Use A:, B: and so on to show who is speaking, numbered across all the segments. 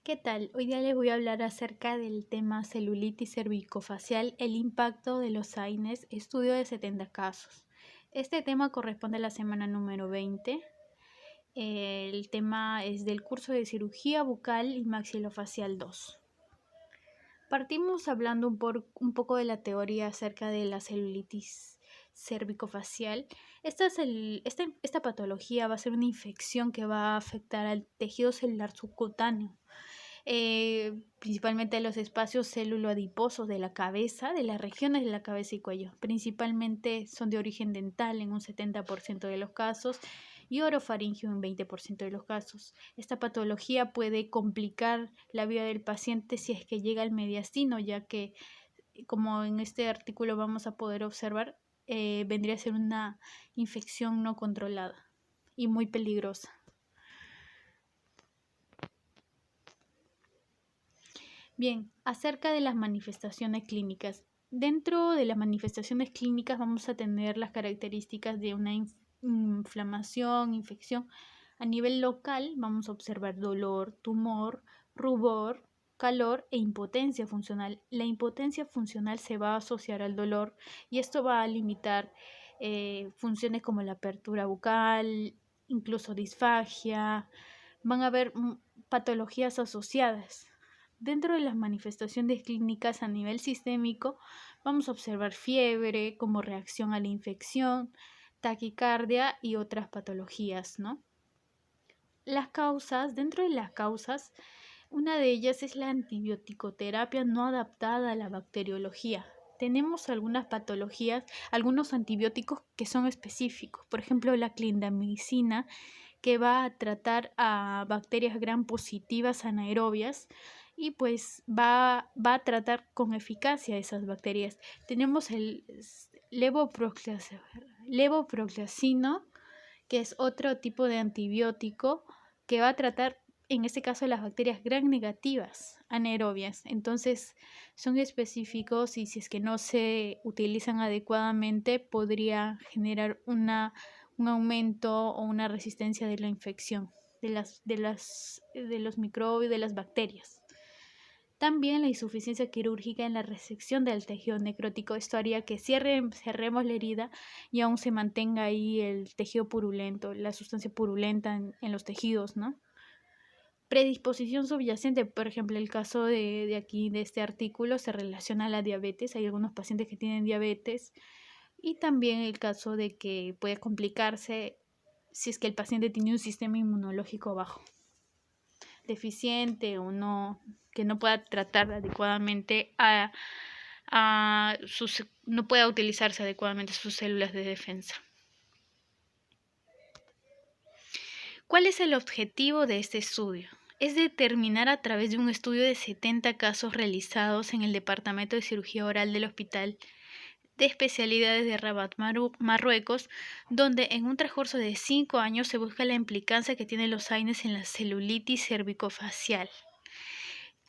A: ¿Qué tal? Hoy día les voy a hablar acerca del tema celulitis cervicofacial, el impacto de los AINES, estudio de 70 casos. Este tema corresponde a la semana número 20. El tema es del curso de cirugía bucal y maxilofacial 2. Partimos hablando un poco de la teoría acerca de la celulitis cervicofacial. Esta patología va a ser una infección que va a afectar al tejido celular subcutáneo. Principalmente los espacios célulo-adiposos de la cabeza, de las regiones de la cabeza y cuello. Principalmente son de origen dental en un 70% de los casos y orofaringio en 20% de los casos. Esta patología puede complicar la vida del paciente si es que llega al mediastino, ya que, como en este artículo vamos a poder observar, vendría a ser una infección no controlada y muy peligrosa. Bien, acerca de las manifestaciones clínicas. Dentro de las manifestaciones clínicas vamos a tener las características de una inflamación, infección. A nivel local vamos a observar dolor, tumor, rubor, calor e impotencia funcional. La impotencia funcional se va a asociar al dolor y esto va a limitar funciones como la apertura bucal, incluso disfagia. Van a haber patologías asociadas. Dentro de las manifestaciones clínicas a nivel sistémico, vamos a observar fiebre como reacción a la infección, taquicardia y otras patologías, ¿no? Las causas, dentro de las causas, una de ellas es la antibioticoterapia no adaptada a la bacteriología. Tenemos algunas patologías, algunos antibióticos que son específicos, por ejemplo la clindamicina, que va a tratar a bacterias gram positivas anaerobias y pues va a tratar con eficacia esas bacterias. Tenemos el levoproxacino, que es otro tipo de antibiótico que va a tratar, en este caso, las bacterias gram negativas anaerobias. Entonces, son específicos y si es que no se utilizan adecuadamente, podría generar un aumento o una resistencia de la infección de los microbios, de las bacterias. También la insuficiencia quirúrgica en la resección del tejido necrótico. Esto haría que cerremos la herida y aún se mantenga ahí el tejido purulento, la sustancia purulenta en los tejidos, ¿no? Predisposición subyacente, por ejemplo, el caso de aquí, de este artículo, se relaciona a la diabetes. Hay algunos pacientes que tienen diabetes y también el caso de que puede complicarse si es que el paciente tiene un sistema inmunológico bajo, deficiente o no, que no pueda tratar adecuadamente no pueda utilizarse adecuadamente sus células de defensa. ¿Cuál es el objetivo de este estudio? Es determinar a través de un estudio de 70 casos realizados en el Departamento de Cirugía Oral del Hospital de Especialidades de Rabat, Marruecos, donde en un transcurso de 5 años se busca la implicancia que tienen los AINES en la celulitis cervicofacial.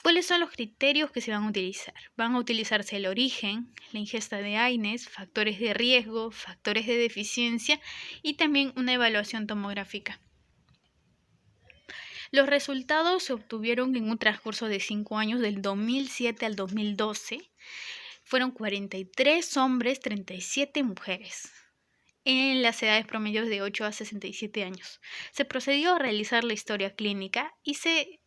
A: ¿Cuáles son los criterios que se van a utilizar? Van a utilizarse el origen, la ingesta de AINES, factores de riesgo, factores de deficiencia y también una evaluación tomográfica. Los resultados se obtuvieron en un transcurso de 5 años, del 2007 al 2012. Fueron 43 hombres, 37 mujeres, en las edades promedios de 8 a 67 años. Se procedió a realizar la historia clínica y se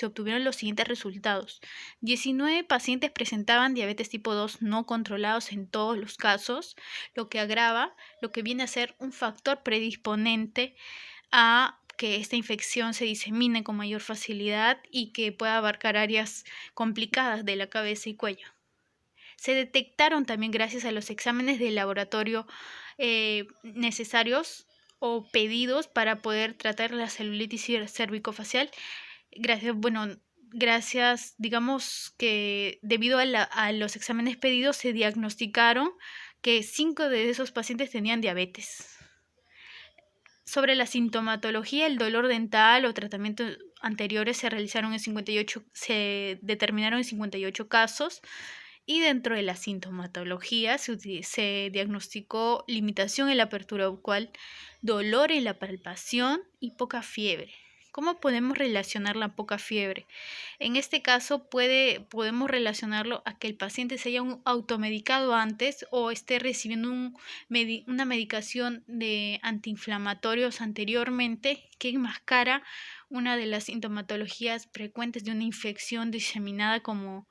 A: obtuvieron los siguientes resultados. 19 pacientes presentaban diabetes tipo 2 no controlados en todos los casos, lo que agrava lo que viene a ser un factor predisponente a que esta infección se disemine con mayor facilidad y que pueda abarcar áreas complicadas de la cabeza y cuello. Se detectaron también, gracias a los exámenes de laboratorio necesarios o pedidos para poder tratar la celulitis cervicofacial. Gracias, digamos que debido a los exámenes pedidos se diagnosticaron que 5 de esos pacientes tenían diabetes. Sobre la sintomatología, el dolor dental o tratamientos anteriores se determinaron en 58 casos. Y dentro de la sintomatología se diagnosticó limitación en la apertura bucal, dolor en la palpación y poca fiebre. ¿Cómo podemos relacionar la poca fiebre? En este caso podemos relacionarlo a que el paciente se haya automedicado antes o esté recibiendo una medicación de antiinflamatorios anteriormente que enmascara una de las sintomatologías frecuentes de una infección diseminada como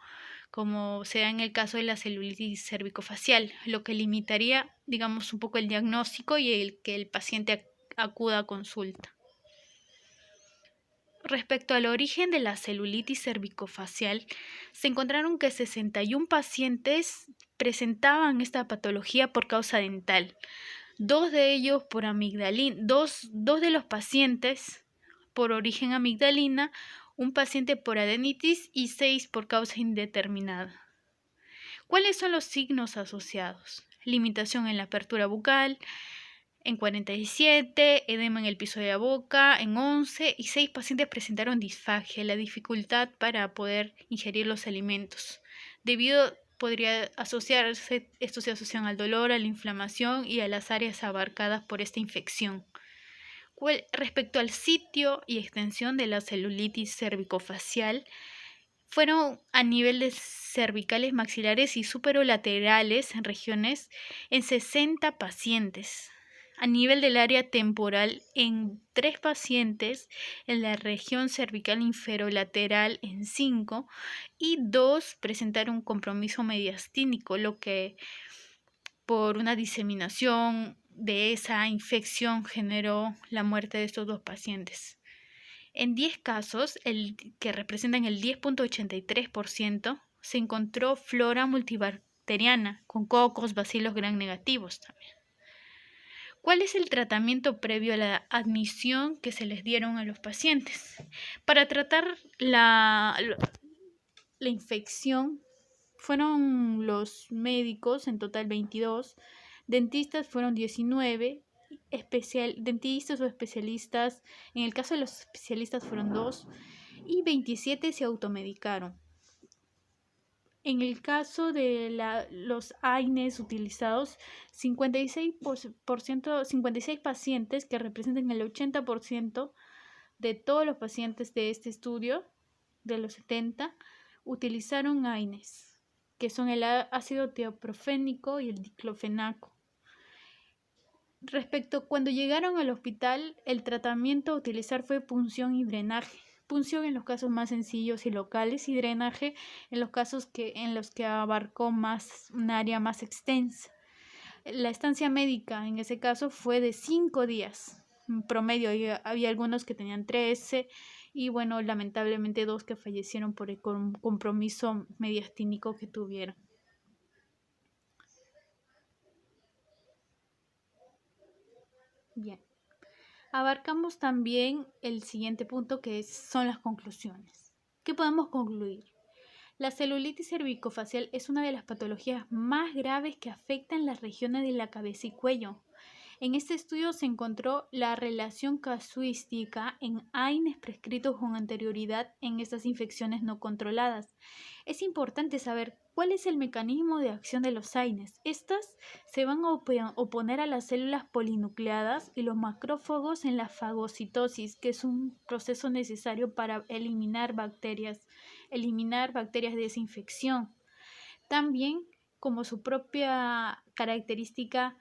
A: se da en el caso de la celulitis cervicofacial, lo que limitaría, digamos, un poco el diagnóstico y el que el paciente acuda a consulta. Respecto al origen de la celulitis cervicofacial, se encontraron que 61 pacientes presentaban esta patología por causa dental, dos de ellos por amigdalina, dos de los pacientes por origen amigdalina, un paciente por adenitis y 6 por causa indeterminada. ¿Cuáles son los signos asociados? Limitación en la apertura bucal, en 47, edema en el piso de la boca, en 11 y 6 pacientes presentaron disfagia, la dificultad para poder ingerir los alimentos. Podría asociarse, esto se asocia al dolor, a la inflamación y a las áreas abarcadas por esta infección. Respecto al sitio y extensión de la celulitis cervicofacial, fueron a nivel de cervicales, maxilares y superolaterales en regiones en 60 pacientes. A nivel del área temporal, en 3 pacientes, en la región cervical inferolateral en 5 y 2 presentaron compromiso mediastínico, lo que por una diseminación de esa infección generó la muerte de estos 2 pacientes. En 10 casos, que representan el 10.83%, se encontró flora multibacteriana con cocos, bacilos gram negativos también. ¿Cuál es el tratamiento previo a la admisión que se les dieron a los pacientes? Para tratar la infección fueron los médicos, en total 22, dentistas fueron 19, dentistas o especialistas, en el caso de los especialistas fueron 2 y 27 se automedicaron. En el caso de los AINES utilizados, 56 pacientes, que representan el 80% de todos los pacientes de este estudio, de los 70, utilizaron AINES, que son el ácido tioprofénico y el diclofenaco. Cuando llegaron al hospital, el tratamiento a utilizar fue punción y drenaje. Punción en los casos más sencillos y locales y drenaje en los casos en los que abarcó un área más extensa. La estancia médica en ese caso fue de 5 días. En promedio había algunos que tenían 13 y bueno, lamentablemente 2 que fallecieron por el compromiso mediastínico que tuvieron. Bien. Abarcamos también el siguiente punto que son las conclusiones. ¿Qué podemos concluir? La celulitis cervicofacial es una de las patologías más graves que afectan las regiones de la cabeza y cuello. En este estudio se encontró la relación casuística en AINES prescritos con anterioridad en estas infecciones no controladas. Es importante saber cuál es el mecanismo de acción de los AINES. Estas se van a oponer a las células polinucleadas y los macrófagos en la fagocitosis, que es un proceso necesario para eliminar bacterias de esa infección. También, como su propia característica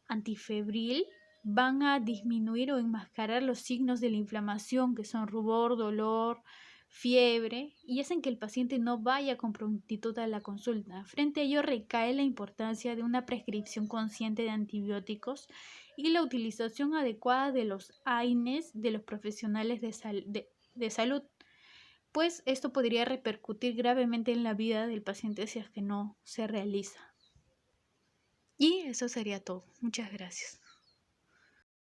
A: antifebril, van a disminuir o enmascarar los signos de la inflamación, que son rubor, dolor, fiebre, y hacen que el paciente no vaya con prontitud a la consulta. Frente a ello recae la importancia de una prescripción consciente de antibióticos y la utilización adecuada de los AINES de los profesionales de salud, pues esto podría repercutir gravemente en la vida del paciente si es que no se realiza. Y eso sería todo. Muchas gracias.